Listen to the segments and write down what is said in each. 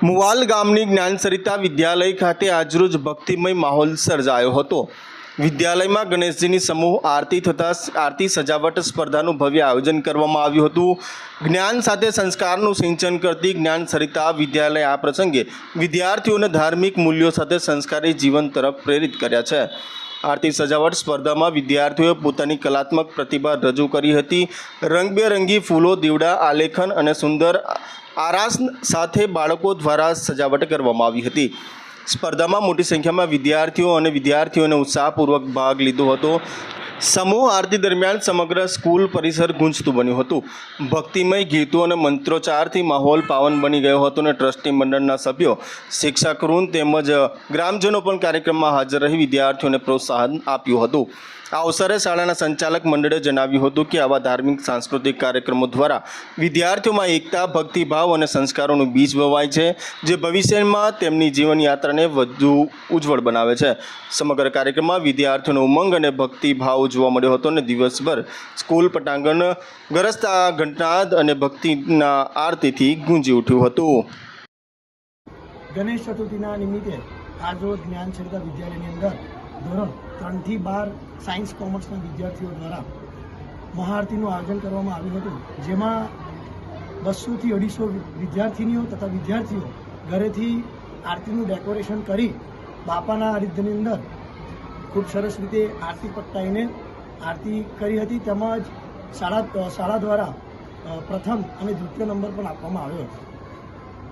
મુવાલ ગામની જ્ઞાનસરિતા વિદ્યાલય ખાતે આજરોજ ભક્તિમય માહોલ સર્જાયો હતો। વિદ્યાલયમાં ગણેશજીની સમૂહ આરતી થતાં આરતી સજાવટ સ્પર્ધાનું ભવ્ય આયોજન કરવામાં આવ્યું હતું। જ્ઞાન સાથે સંસ્કારનું સિંચન કરતી જ્ઞાનસરિતા વિદ્યાલય આ પ્રસંગે વિદ્યાર્થીઓને ધાર્મિક મૂલ્યો સાથે સંસ્કારી જીવન તરફ પ્રેરિત કર્યા છે। આરતી સજાવટ સ્પર્ધામાં વિદ્યાર્થીઓએ પોતાની કલાત્મક પ્રતિભા રજૂ કરી હતી। રંગબેરંગી ફૂલો, દીવડા, આલેખન અને સુંદર આરાસ સાથે બાળકો દ્વારા સજાવટ કરવામાં આવી હતી। સ્પર્ધામાં મોટી સંખ્યામાં વિદ્યાર્થીઓ અને વિદ્યાર્થીઓને ઉત્સાહપૂર્વક ભાગ લીધો હતો। સમૂહ આરતી દરમિયાન સમગ્ર સ્કૂલ પરિસર ગુંજતું બન્યું હતું। ભક્તિમય ગીતો અને મંત્રોચ્ચારથી માહોલ પાવન બની ગયો હતો અને ટ્રસ્ટી મંડળના સભ્યો, શિક્ષકવૃંદ તેમજ ગ્રામજનો પણ કાર્યક્રમમાં હાજર રહી વિદ્યાર્થીઓને પ્રોત્સાહન આપ્યું હતું। આ અવસરે શાળાના સંચાલક મંડળે જણાવ્યું હતું કે આવા ધાર્મિક સાંસ્કૃતિક કાર્યક્રમો દ્વારા વિદ્યાર્થીઓમાં એકતા, ભક્તિભાવ અને સંસ્કારોનું બીજ વવાય છે, જે ભવિષ્યમાં તેમની જીવનયાત્રાને વધુ ઉજ્જવળ બનાવે છે। સમગ્ર કાર્યક્રમમાં વિદ્યાર્થીઓનો ઉમંગ અને ભક્તિભાવ જોવા મળ્યો હતો અને દિવસભર સ્કૂલ પટાંગણ ગરજતા ઘંટનાદ અને ભક્તિના આરતીથી ગુંજી ઉઠ્યું હતું। ગણેશ ચતુર્થીના નિમિત્તે આજરોજ જ્ઞાનસરિતા વિદ્યાલયની અંદર ધોરણ 3 થી 12 સાયન્સ કોમર્સના વિદ્યાર્થીઓ દ્વારા મહાઆરતીનું આયોજન કરવામાં આવ્યું હતું, જેમાં 200 થી 250 વિદ્યાર્થીનીઓ તથા વિદ્યાર્થીઓ ઘરેથી આરતીનું ડેકોરેશન કરી બાપાના આરાધ્યની અંદર ખૂબ સરસ રીતે આરતી પ્રગટાવીને આરતી કરી હતી। તેમજ શાળા દ્વારા પ્રથમ અને દ્વિતીય નંબર પણ આપવામાં આવ્યો હતો।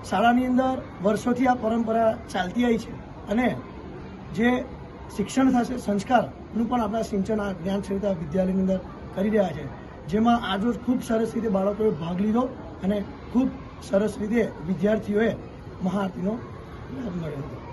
શાળાની અંદર વર્ષોથી આ પરંપરા ચાલતી આવી છે અને જે શિક્ષણ થશે, સંસ્કારનું પણ આપણા સિંચન આ જ્ઞાનસરિતા વિદ્યાલયની અંદર કરી રહ્યા છે, જેમાં આજરોજ ખૂબ સરસ રીતે બાળકોએ ભાગ લીધો અને ખૂબ સરસ રીતે વિદ્યાર્થીઓએ મહાઆરતીનો લાભ મળ્યો હતો।